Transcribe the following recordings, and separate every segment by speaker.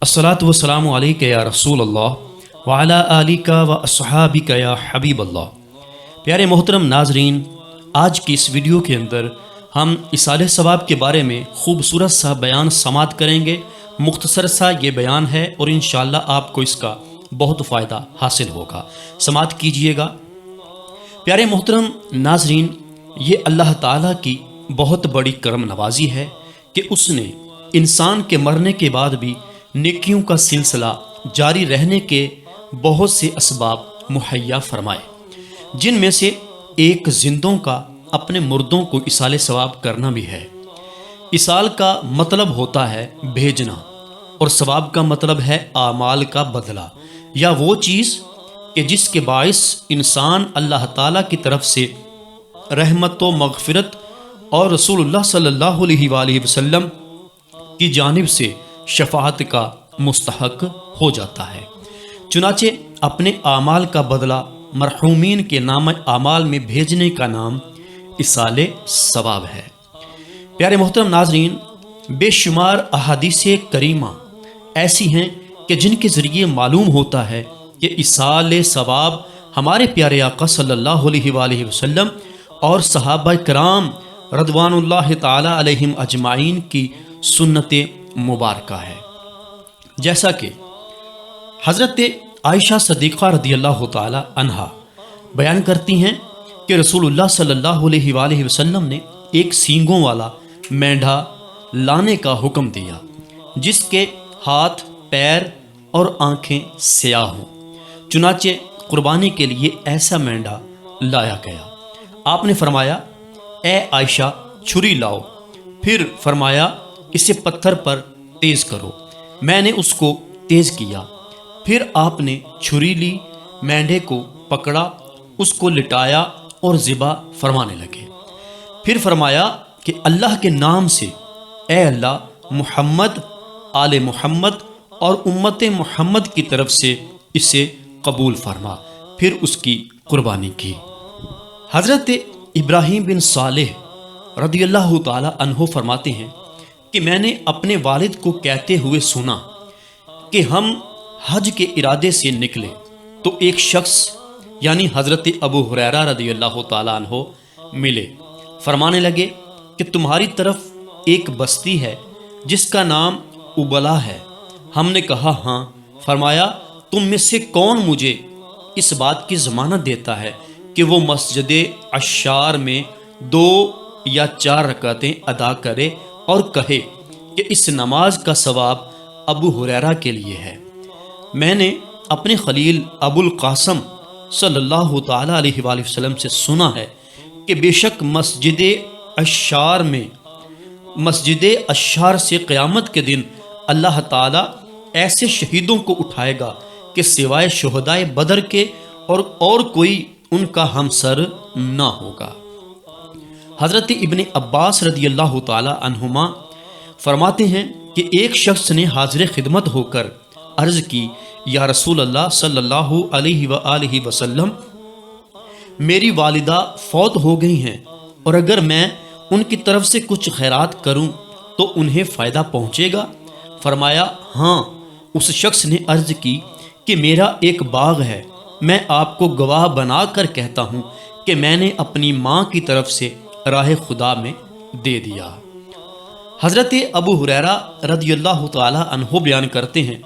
Speaker 1: الصلاۃ والسلام علیک یا رسول اللہ وعلی آلک و اصحابک یا حبیب اللہ۔ پیارے محترم ناظرین، آج کی اس ویڈیو کے اندر ہم اصالہ ثواب کے بارے میں خوبصورت سا بیان سماعت کریں گے۔ مختصر سا یہ بیان ہے اور انشاءاللہ آپ کو اس کا بہت فائدہ حاصل ہوگا، سماعت کیجئے گا۔ پیارے محترم ناظرین، یہ اللہ تعالیٰ کی بہت بڑی کرم نوازی ہے کہ اس نے انسان کے مرنے کے بعد بھی نیکیوں کا سلسلہ جاری رہنے کے بہت سے اسباب مہیا فرمائے، جن میں سے ایک زندوں کا اپنے مردوں کو اصالہ ثواب کرنا بھی ہے۔ اصال کا مطلب ہوتا ہے بھیجنا، اور ثواب کا مطلب ہے اعمال کا بدلہ، یا وہ چیز کہ جس کے باعث انسان اللہ تعالیٰ کی طرف سے رحمت و مغفرت اور رسول اللہ صلی اللہ علیہ وآلہ وسلم کی جانب سے شفاعت کا مستحق ہو جاتا ہے۔ چنانچہ اپنے اعمال کا بدلہ مرحومین کے نام اعمال میں بھیجنے کا نام اصالہ ثواب ہے۔ پیارے محترم ناظرین، بے شمار احادیث کریمہ ایسی ہیں کہ جن کے ذریعے معلوم ہوتا ہے کہ اصالہ ثواب ہمارے پیارے آقا صلی اللہ علیہ وآلہ وسلم اور صحابہ کرام رضوان اللہ تعالی علیہم اجمعین کی سنت مبارکہ ہے۔ جیسا کہ حضرت عائشہ صدیقہ رضی اللہ تعالی عنہا بیان کرتی ہیں کہ رسول اللہ صلی اللہ علیہ وآلہ وسلم نے ایک سینگوں والا مینڈھا لانے کا حکم دیا، جس کے ہاتھ، پیر اور آنکھیں سیاہ ہوں۔ چنانچہ قربانی کے لیے ایسا مینڈھا لایا گیا۔ آپ نے فرمایا، اے عائشہ، چھری لاؤ۔ پھر فرمایا، اسے پتھر پر تیز کرو۔ میں نے اس کو تیز کیا۔ پھر آپ نے چھری لی، مینڈھے کو پکڑا، اس کو لٹایا اور ذبح فرمانے لگے۔ پھر فرمایا کہ اللہ کے نام سے، اے اللہ، محمد، آل محمد اور امت محمد کی طرف سے اسے قبول فرما۔ پھر اس کی قربانی کی۔ حضرت ابراہیم بن صالح رضی اللہ تعالی عنہ فرماتے ہیں کہ میں نے اپنے والد کو کہتے ہوئے سنا کہ ہم حج کے ارادے سے نکلے تو ایک شخص یعنی حضرت ابو ہریرہ رضی اللہ تعالی عنہ ملے۔ فرمانے لگے کہ تمہاری طرف ایک بستی ہے جس کا نام ابلا ہے۔ ہم نے کہا ہاں۔ فرمایا، تم میں سے کون مجھے اس بات کی ضمانت دیتا ہے کہ وہ مسجد عشار میں 2 یا 4 رکعتیں ادا کرے اور کہے کہ اس نماز کا ثواب ابو ہریرہ کے لیے ہے۔ میں نے اپنے خلیل ابو القاسم صلی اللہ تعالی علیہ وآلہ وسلم سے سنا ہے کہ بے شک مسجد عشار سے قیامت کے دن اللہ تعالی ایسے شہیدوں کو اٹھائے گا کہ سوائے شہدائے بدر کے اور کوئی ان کا ہمسر نہ ہوگا۔ حضرت ابن عباس رضی اللہ تعالی عنہما فرماتے ہیں کہ ایک شخص نے حاضر خدمت ہو کر عرض کی، یا رسول اللہ صلی اللہ علیہ وآلہ وسلم، میری والدہ فوت ہو گئی ہیں، اور اگر میں ان کی طرف سے کچھ خیرات کروں تو انہیں فائدہ پہنچے گا؟ فرمایا، ہاں۔ اس شخص نے عرض کی کہ میرا ایک باغ ہے، میں آپ کو گواہ بنا کر کہتا ہوں کہ میں نے اپنی ماں کی طرف سے راہ خدا میں دے دیا۔ حضرت ابو ہریرہ رضی اللہ تعالی عنہ بیان کرتے ہیں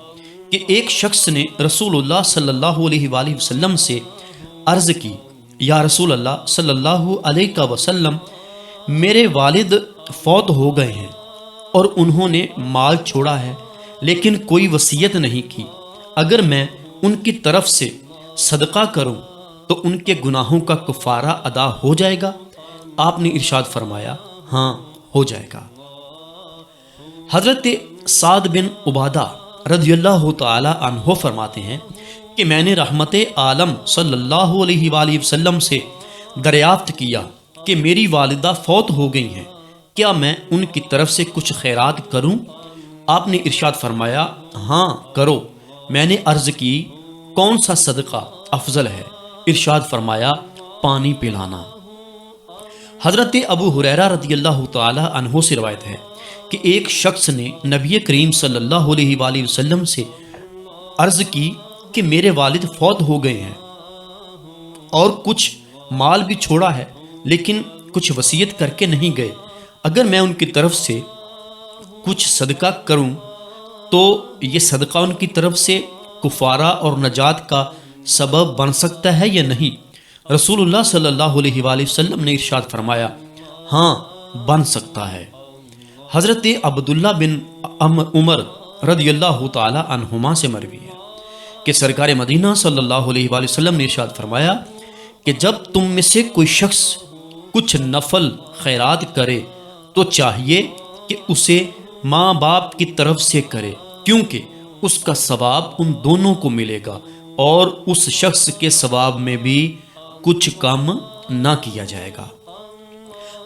Speaker 1: کہ ایک شخص نے رسول اللہ صلی اللہ علیہ وآلہ وسلم سے عرض کی، یا رسول اللہ صلی اللہ علیہ وسلم، میرے والد فوت ہو گئے ہیں اور انہوں نے مال چھوڑا ہے لیکن کوئی وصیت نہیں کی، اگر میں ان کی طرف سے صدقہ کروں تو ان کے گناہوں کا کفارہ ادا ہو جائے گا؟ آپ نے ارشاد فرمایا، ہاں، ہو جائے گا۔ حضرت سعد بن عبادہ رضی اللہ تعالی عنہ فرماتے ہیں کہ میں نے رحمت عالم صلی اللہ علیہ وآلہ وسلم سے دریافت کیا کہ میری والدہ فوت ہو گئی ہیں، کیا میں ان کی طرف سے کچھ خیرات کروں؟ آپ نے ارشاد فرمایا، ہاں، کرو۔ میں نے عرض کی، کون سا صدقہ افضل ہے؟ ارشاد فرمایا، پانی پلانا۔ حضرت ابو ہریرہ رضی اللہ تعالی عنہ سے روایت ہے کہ ایک شخص نے نبی کریم صلی اللہ علیہ وآلہ وسلم سے عرض کی کہ میرے والد فوت ہو گئے ہیں اور کچھ مال بھی چھوڑا ہے، لیکن کچھ وصیت کر کے نہیں گئے، اگر میں ان کی طرف سے کچھ صدقہ کروں تو یہ صدقہ ان کی طرف سے کفارہ اور نجات کا سبب بن سکتا ہے یا نہیں؟ رسول اللہ صلی اللہ علیہ وآلہ وسلم نے ارشاد فرمایا، ہاں بن سکتا ہے۔ حضرت عبداللہ بن عمر رضی اللہ تعالی عنہما سے مروی ہے کہ سرکار مدینہ صلی اللہ علیہ وآلہ وسلم نے ارشاد فرمایا کہ جب تم میں سے کوئی شخص کچھ نفل خیرات کرے تو چاہیے کہ اسے ماں باپ کی طرف سے کرے، کیونکہ اس کا ثواب ان دونوں کو ملے گا اور اس شخص کے ثواب میں بھی کچھ کم نہ کیا جائے گا۔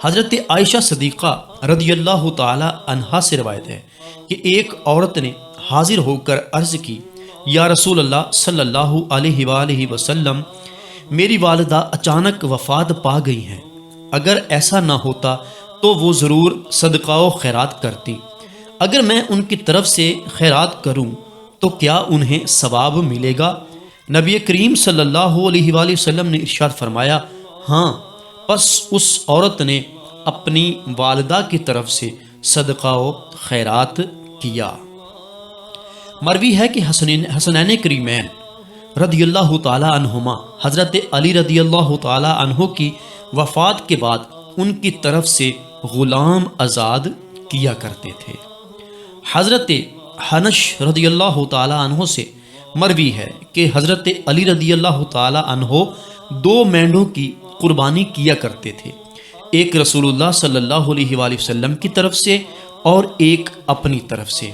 Speaker 1: حضرت عائشہ صدیقہ رضی اللہ تعالی عنہا سے روایت ہے کہ ایک عورت نے حاضر ہو کر عرض کی، یا رسول اللہ صلی اللہ علیہ وآلہ وسلم، میری والدہ اچانک وفات پا گئی ہیں، اگر ایسا نہ ہوتا تو وہ ضرور صدقہ و خیرات کرتی، اگر میں ان کی طرف سے خیرات کروں تو کیا انہیں ثواب ملے گا؟ نبی کریم صلی اللہ علیہ وآلہ وسلم نے ارشاد فرمایا، ہاں۔ پس اس عورت نے اپنی والدہ کی طرف سے صدقہ و خیرات کیا۔ مروی ہے کہ حسنین کریمین رضی اللہ تعالی عنہما حضرت علی رضی اللہ تعالی عنہ کی وفات کے بعد ان کی طرف سے غلام آزاد کیا کرتے تھے۔ حضرت حنش رضی اللہ تعالی عنہ سے مروی ہے کہ حضرت علی رضی اللہ تعالی عنہ 2 مینڈوں کی قربانی کیا کرتے تھے، ایک رسول اللہ صلی اللہ علیہ وآلہ وسلم کی طرف سے اور ایک اپنی طرف سے۔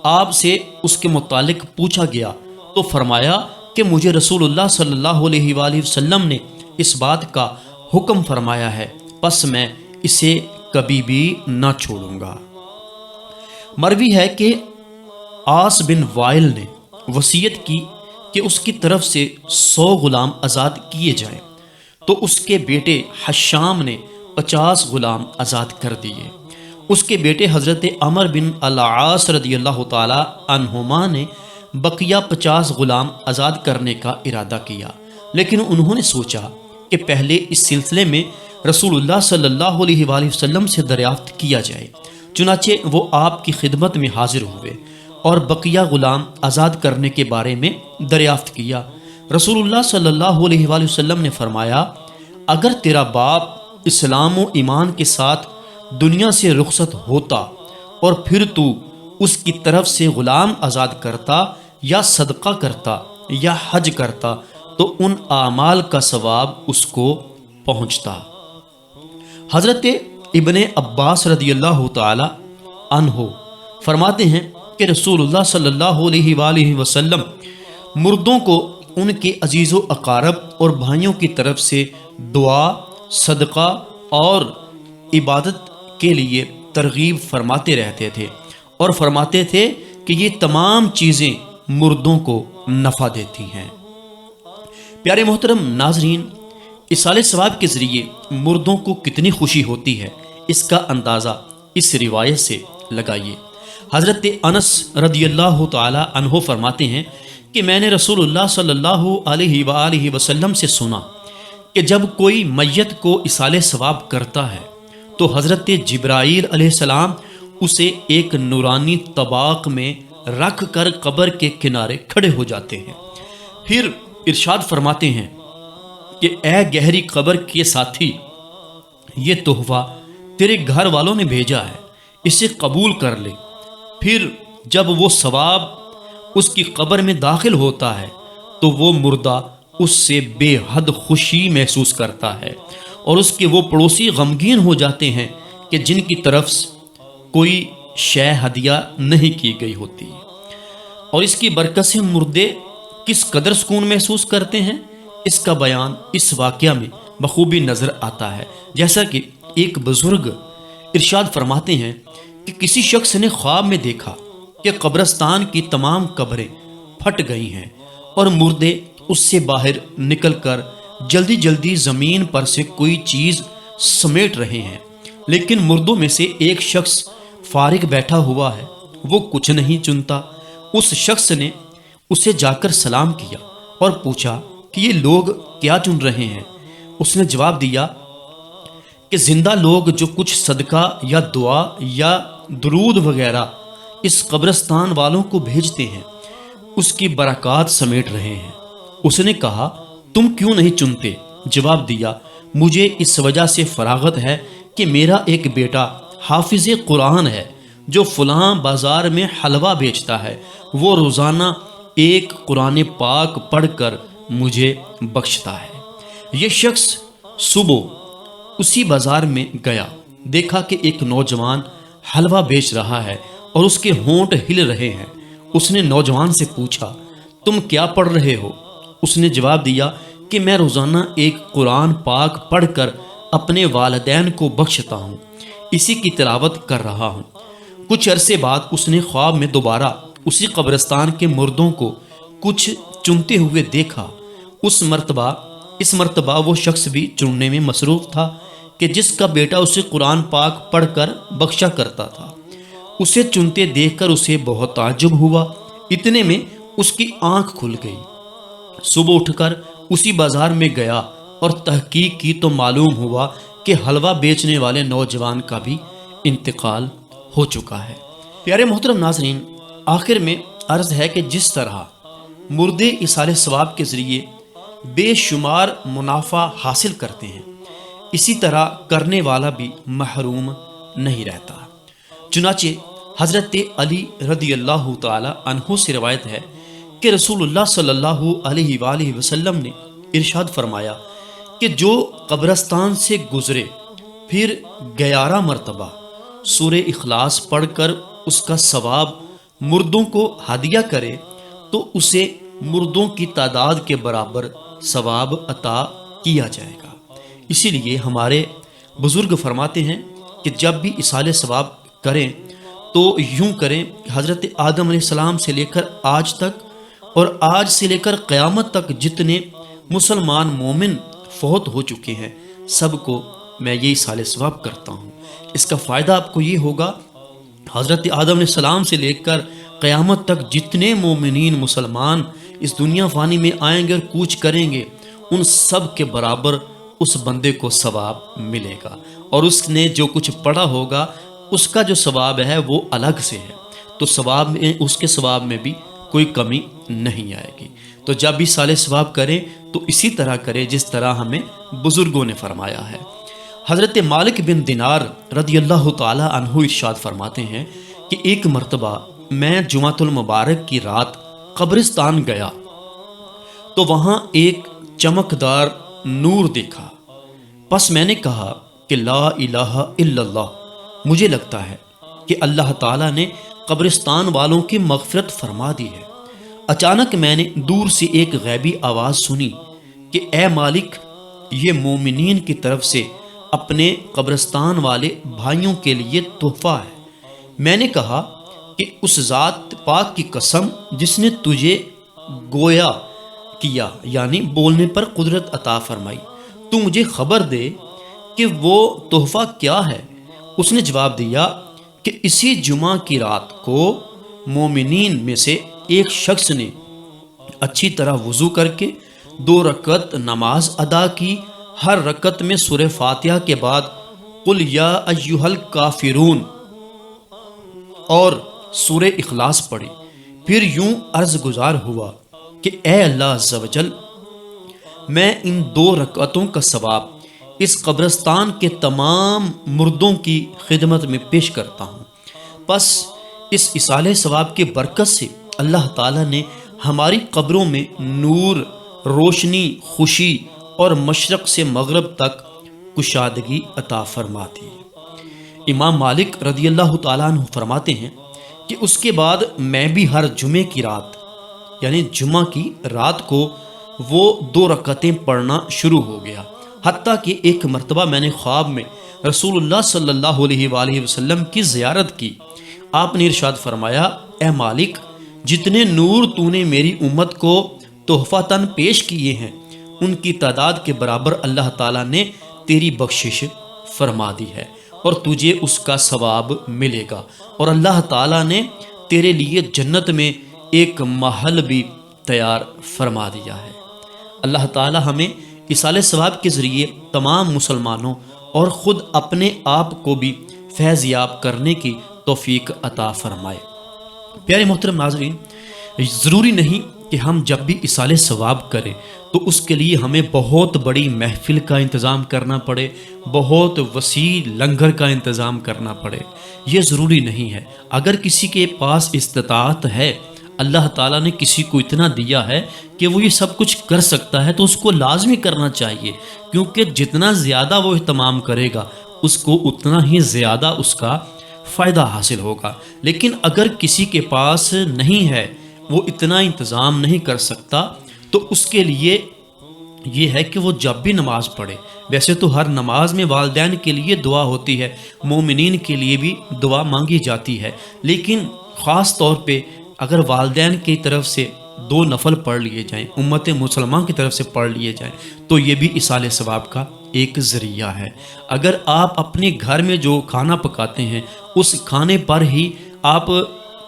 Speaker 1: آپ سے اس کے متعلق پوچھا گیا تو فرمایا کہ مجھے رسول اللہ صلی اللہ علیہ وآلہ وسلم نے اس بات کا حکم فرمایا ہے، پس میں اسے کبھی بھی نہ چھوڑوں گا۔ مروی ہے کہ عاص بن وائل نے وصیت کی کہ اس کی طرف سے 100 غلام آزاد کیے جائیں، تو اس کے بیٹے حشام نے 50 غلام آزاد کر دیے۔ اس کے بیٹے حضرت عمر بن العاص رضی اللہ تعالی عنہما نے بقیہ 50 غلام آزاد کرنے کا ارادہ کیا، لیکن انہوں نے سوچا کہ پہلے اس سلسلے میں رسول اللہ صلی اللہ علیہ وآلہ وسلم سے دریافت کیا جائے، چنانچہ وہ آپ کی خدمت میں حاضر ہوئے اور بقیہ غلام آزاد کرنے کے بارے میں دریافت کیا۔ رسول اللہ صلی اللہ علیہ وآلہ وسلم نے فرمایا، اگر تیرا باپ اسلام و ایمان کے ساتھ دنیا سے رخصت ہوتا اور پھر تو اس کی طرف سے غلام آزاد کرتا یا صدقہ کرتا یا حج کرتا تو ان اعمال کا ثواب اس کو پہنچتا۔ حضرت ابن عباس رضی اللہ تعالی عنہ فرماتے ہیں کہ رسول اللہ صلی اللہ علیہ وآلہ وسلم مردوں کو ان کے عزیز و اقارب اور بھائیوں کی طرف سے دعا، صدقہ اور عبادت کے لیے ترغیب فرماتے رہتے تھے اور فرماتے تھے کہ یہ تمام چیزیں مردوں کو نفع دیتی ہیں۔ پیارے محترم ناظرین، اصالِ ثواب کے ذریعے مردوں کو کتنی خوشی ہوتی ہے، اس کا اندازہ اس روایت سے لگائیے۔ حضرت انس رضی اللہ تعالی عنہ فرماتے ہیں کہ میں نے رسول اللہ صلی اللہ علیہ وآلہ وسلم سے سنا کہ جب کوئی میت کو اصالِ ثواب کرتا ہے تو حضرت جبرائیل علیہ السلام اسے ایک نورانی طباق میں رکھ کر قبر کے کنارے کھڑے ہو جاتے ہیں، پھر ارشاد فرماتے ہیں کہ اے گہری قبر کے ساتھی، یہ تحفہ تیرے گھر والوں نے بھیجا ہے، اسے قبول کر لے۔ پھر جب وہ ثواب اس کی قبر میں داخل ہوتا ہے تو وہ مردہ اس سے بے حد خوشی محسوس کرتا ہے اور اس کے وہ پڑوسی غمگین ہو جاتے ہیں کہ جن کی طرف کوئی شے ہدیہ نہیں کی گئی ہوتی، اور اس کی برکت سے مردے کس قدر سکون محسوس کرتے ہیں، اس کا بیان اس واقعہ میں بخوبی نظر آتا ہے۔ جیسا کہ ایک بزرگ ارشاد فرماتے ہیں کہ کسی شخص نے خواب میں دیکھا کہ قبرستان کی تمام قبریں پھٹ گئی ہیں اور مردے اس سے باہر نکل کر جلدی جلدی زمین پر سے کوئی چیز سمیٹ رہے ہیں، لیکن مردوں میں سے ایک شخص فارغ بیٹھا ہوا ہے، وہ کچھ نہیں چنتا۔ اس شخص نے اسے جا کر سلام کیا اور پوچھا کہ یہ لوگ کیا چن رہے ہیں؟ اس نے جواب دیا کہ زندہ لوگ جو کچھ صدقہ یا دعا یا درود وغیرہ اس قبرستان والوں کو بھیجتے ہیں، اس کی برکات سمیٹ رہے ہیں۔ اس نے کہا تم کیوں نہیں چنتے؟ جواب دیا مجھے اس وجہ سے فراغت ہے کہ میرا ایک بیٹا حافظ قرآن ہے جو فلاں بازار میں حلوہ بیچتا ہے، وہ روزانہ ایک قرآن پاک پڑھ کر مجھے بخشتا ہے۔ یہ شخص صبح اسی بازار میں گیا، دیکھا کہ ایک نوجوان حلوہ بیچ رہا ہے اور اس کے ہونٹ ہل رہے ہیں۔ اس نے نوجوان سے پوچھا تم کیا پڑھ رہے ہو؟ اس نے جواب دیا کہ میں روزانہ ایک قرآن پاک پڑھ کر اپنے والدین کو بخشتا ہوں، اسی کی تلاوت کر رہا ہوں۔ کچھ عرصے بعد اس نے خواب میں دوبارہ اسی قبرستان کے مردوں کو کچھ چنتے ہوئے دیکھا۔ اس مرتبہ وہ شخص بھی چننے میں مصروف تھا کہ جس کا بیٹا اسے قرآن پاک پڑھ کر بخشا کرتا تھا۔ اسے چنتے دیکھ کر اسے بہت تعجب ہوا، اتنے میں اس کی آنکھ کھل گئی۔ صبح اٹھ کر اسی بازار میں گیا اور تحقیق کی تو معلوم ہوا کہ حلوہ بیچنے والے نوجوان کا بھی انتقال ہو چکا ہے۔ پیارے محترم ناظرین، آخر میں عرض ہے کہ جس طرح مردے ایصال ثواب کے ذریعے بے شمار منافع حاصل کرتے ہیں، اسی طرح کرنے والا بھی محروم نہیں رہتا۔ چنانچہ حضرت علی رضی اللہ تعالی عنہ سے روایت ہے کہ رسول اللہ صلی اللہ علیہ وآلہ وسلم نے ارشاد فرمایا کہ جو قبرستان سے گزرے پھر 11 مرتبہ سورہ اخلاص پڑھ کر اس کا ثواب مردوں کو ہدیہ کرے تو اسے مردوں کی تعداد کے برابر ثواب عطا کیا جائے گا۔ اسی لیے ہمارے بزرگ فرماتے ہیں کہ جب بھی ایصال ثواب کریں تو یوں کریں کہ حضرت آدم علیہ السلام سے لے کر آج تک اور آج سے لے کر قیامت تک جتنے مسلمان مومن فوت ہو چکے ہیں سب کو میں یہ ایصال ثواب کرتا ہوں۔ اس کا فائدہ آپ کو یہ ہوگا، حضرت آدم علیہ السلام سے لے کر قیامت تک جتنے مومنین مسلمان اس دنیا فانی میں آئیں گے اور کوچ کریں گے، ان سب کے برابر اس بندے کو ثواب ملے گا، اور اس نے جو کچھ پڑھا ہوگا اس کا جو ثواب ہے وہ الگ سے ہے، تو ثواب میں اس کے ثواب میں بھی کوئی کمی نہیں آئے گی۔ تو جب بھی ایصال ثواب کریں تو اسی طرح کریں جس طرح ہمیں بزرگوں نے فرمایا ہے۔ حضرت مالک بن دینار رضی اللہ تعالی عنہ ارشاد فرماتے ہیں کہ ایک مرتبہ میں جمعۃ المبارک کی رات قبرستان گیا تو وہاں ایک چمکدار نور دیکھا، پس میں نے کہا کہ لا الہ الا اللہ، مجھے لگتا ہے کہ اللہ تعالیٰ نے قبرستان والوں کی مغفرت فرما دی ہے۔ اچانک میں نے دور سے ایک غیبی آواز سنی کہ اے مالک، یہ مومنین کی طرف سے اپنے قبرستان والے بھائیوں کے لیے تحفہ ہے۔ میں نے کہا کہ اس ذات پاک کی قسم جس نے تجھے گویا کیا یعنی بولنے پر قدرت عطا فرمائی، تو مجھے خبر دے کہ وہ تحفہ کیا ہے۔ اس نے جواب دیا کہ اسی جمعہ کی رات کو مومنین میں سے ایک شخص نے اچھی طرح وضو کر کے 2 رکعت نماز ادا کی، ہر رکعت میں سورہ فاتحہ کے بعد قل یا ایھا الکافرون اور سورہ اخلاص پڑھی، پھر یوں عرض گزار ہوا کہ اے اللہ عز و جل، میں ان 2 رکعتوں کا ثواب اس قبرستان کے تمام مردوں کی خدمت میں پیش کرتا ہوں۔ پس اس ایصال ثواب کی برکت سے اللہ تعالیٰ نے ہماری قبروں میں نور، روشنی، خوشی اور مشرق سے مغرب تک کشادگی عطا فرما دی۔ امام مالک رضی اللہ تعالیٰ عنہ فرماتے ہیں کہ اس کے بعد میں بھی ہر جمعے کی رات یعنی جمعہ کی رات کو وہ 2 رکعتیں پڑھنا شروع ہو گیا، حتیٰ کہ ایک مرتبہ میں نے خواب میں رسول اللہ صلی اللہ علیہ وآلہ وسلم کی زیارت کی۔ آپ نے ارشاد فرمایا اے مالک، جتنے نور تو نے میری امت کو تحفتاً پیش کیے ہیں ان کی تعداد کے برابر اللہ تعالیٰ نے تیری بخشش فرما دی ہے، اور تجھے اس کا ثواب ملے گا، اور اللہ تعالیٰ نے تیرے لیے جنت میں ایک محل بھی تیار فرما دیا ہے۔ اللہ تعالیٰ ہمیں ایصال ثواب کے ذریعے تمام مسلمانوں اور خود اپنے آپ کو بھی فیض یاب کرنے کی توفیق عطا فرمائے۔ پیارے محترم ناظرین، ضروری نہیں کہ ہم جب بھی ایصال ثواب کریں تو اس کے لیے ہمیں بہت بڑی محفل کا انتظام کرنا پڑے، بہت وسیع لنگر کا انتظام کرنا پڑے، یہ ضروری نہیں ہے۔ اگر کسی کے پاس استطاعت ہے، اللہ تعالیٰ نے کسی کو اتنا دیا ہے کہ وہ یہ سب کچھ کر سکتا ہے، تو اس کو لازمی کرنا چاہیے، کیونکہ جتنا زیادہ وہ اہتمام کرے گا اس کو اتنا ہی زیادہ اس کا فائدہ حاصل ہوگا۔ لیکن اگر کسی کے پاس نہیں ہے، وہ اتنا انتظام نہیں کر سکتا، تو اس کے لیے یہ ہے کہ وہ جب بھی نماز پڑھے، ویسے تو ہر نماز میں والدین کے لیے دعا ہوتی ہے، مومنین کے لیے بھی دعا مانگی جاتی ہے، لیکن خاص طور پہ اگر والدین کی طرف سے 2 نفل پڑھ لیے جائیں، امت مسلمان کی طرف سے پڑھ لیے جائیں، تو یہ بھی ایصال ثواب کا ایک ذریعہ ہے۔ اگر آپ اپنے گھر میں جو کھانا پکاتے ہیں اس کھانے پر ہی آپ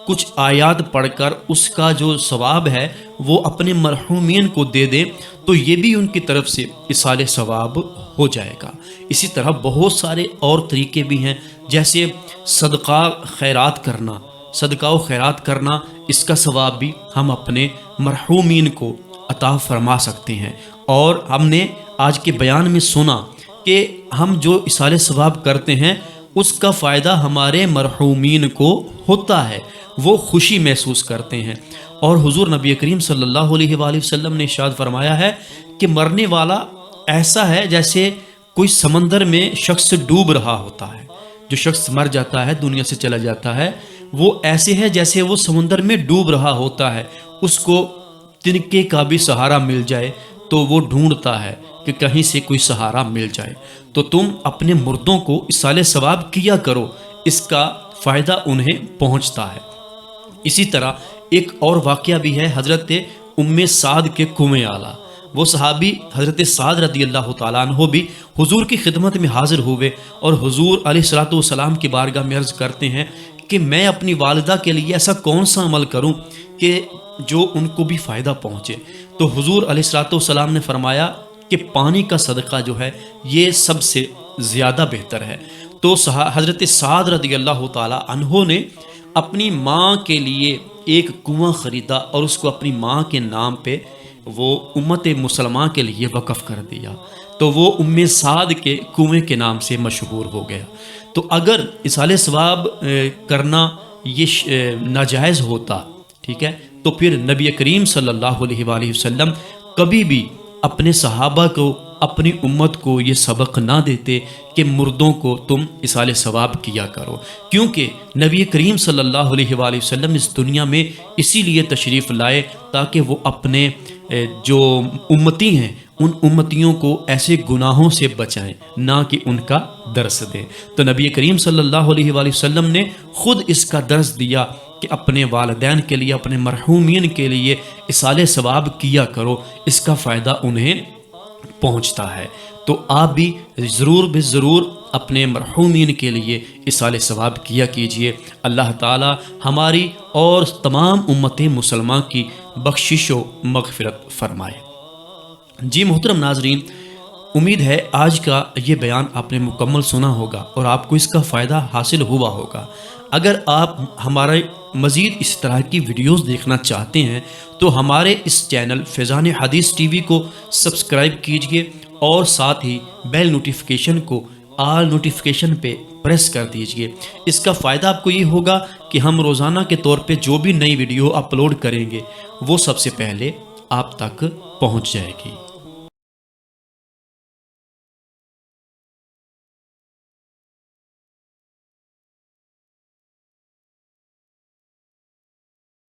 Speaker 1: کچھ آیات پڑھ کر اس کا جو ثواب ہے وہ اپنے مرحومین کو دے دیں، تو یہ بھی ان کی طرف سے ایصال ثواب ہو جائے گا۔ اسی طرح بہت سارے اور طریقے بھی ہیں، جیسے صدقہ خیرات کرنا، صدقہ و خیرات کرنا، اس کا ثواب بھی ہم اپنے مرحومین کو عطا فرما سکتے ہیں۔ اور ہم نے آج کے بیان میں سنا کہ ہم جو ایصال ثواب کرتے ہیں اس کا فائدہ ہمارے مرحومین کو ہوتا ہے، وہ خوشی محسوس کرتے ہیں۔ اور حضور نبی کریم صلی اللہ علیہ وآلہ وسلم نے ارشاد فرمایا ہے کہ مرنے والا ایسا ہے جیسے کوئی سمندر میں شخص ڈوب رہا ہوتا ہے۔ جو شخص مر جاتا ہے، دنیا سے چلا جاتا ہے، وہ ایسے ہے جیسے وہ سمندر میں ڈوب رہا ہوتا ہے، اس کو تنکے کا بھی سہارا مل جائے تو وہ ڈھونڈتا ہے کہ کہیں سے کوئی سہارا مل جائے۔ تو تم اپنے مردوں کو ایصال ثواب کیا کرو، اس کا فائدہ انہیں پہنچتا ہے۔ اسی طرح ایک اور واقعہ بھی ہے حضرت ام سعد کے کنویں والا۔ وہ صحابی حضرت سعد رضی اللہ تعالیٰ عنہ بھی حضور کی خدمت میں حاضر ہوئے اور حضور علیہ الصلوۃ والسلام کی بارگاہ میں عرض کرتے ہیں کہ میں اپنی والدہ کے لیے ایسا کون سا عمل کروں کہ جو ان کو بھی فائدہ پہنچے۔ تو حضور علیہ الصلوۃ والسلام نے فرمایا کہ پانی کا صدقہ جو ہے یہ سب سے زیادہ بہتر ہے۔ تو حضرت سعد رضی اللہ تعالیٰ عنہ نے اپنی ماں کے لیے ایک کنواں خریدا اور اس کو اپنی ماں کے نام پہ وہ امت مسلمان کے لیے وقف کر دیا، تو وہ ام سعد کے کنویں کے نام سے مشہور ہو گیا۔ تو اگر ایصال ثواب کرنا یہ ناجائز ہوتا، ٹھیک ہے، تو پھر نبی کریم صلی اللہ علیہ وآلہ وسلم کبھی بھی اپنے صحابہ کو، اپنی امت کو یہ سبق نہ دیتے کہ مردوں کو تم ایصال ثواب کیا کرو، کیونکہ نبی کریم صلی اللہ علیہ وآلہ وسلم اس دنیا میں اسی لیے تشریف لائے تاکہ وہ اپنے جو امتی ہیں ان امتیوں کو ایسے گناہوں سے بچائیں، نہ کہ ان کا درس دیں۔ تو نبی کریم صلی اللہ علیہ وآلہ وسلم نے خود اس کا درس دیا کہ اپنے والدین کے لیے، اپنے مرحومین کے لیے ایصال ثواب کیا کرو، اس کا فائدہ انہیں پہنچتا ہے۔ تو آپ بھی ضرور بے ضرور اپنے مرحومین کے لیے ایصال ثواب کیا کیجئے۔ اللہ تعالی ہماری اور تمام امت مسلمان کی بخشش و مغفرت فرمائے۔ جی محترم ناظرین، امید ہے آج کا یہ بیان آپ نے مکمل سنا ہوگا اور آپ کو اس کا فائدہ حاصل ہوا ہوگا۔ اگر آپ ہمارے مزید اس طرح کی ویڈیوز دیکھنا چاہتے ہیں تو ہمارے اس چینل فیضان حدیث ٹی وی کو سبسکرائب کیجئے اور ساتھ ہی بیل نوٹیفیکیشن کو آل نوٹیفیکیشن پہ پریس کر دیجئے۔ اس کا فائدہ آپ کو یہ ہوگا کہ ہم روزانہ کے طور پہ جو بھی نئی ویڈیو اپلوڈ کریں گے وہ سب سے پہلے آپ تک پہنچ جائے گی۔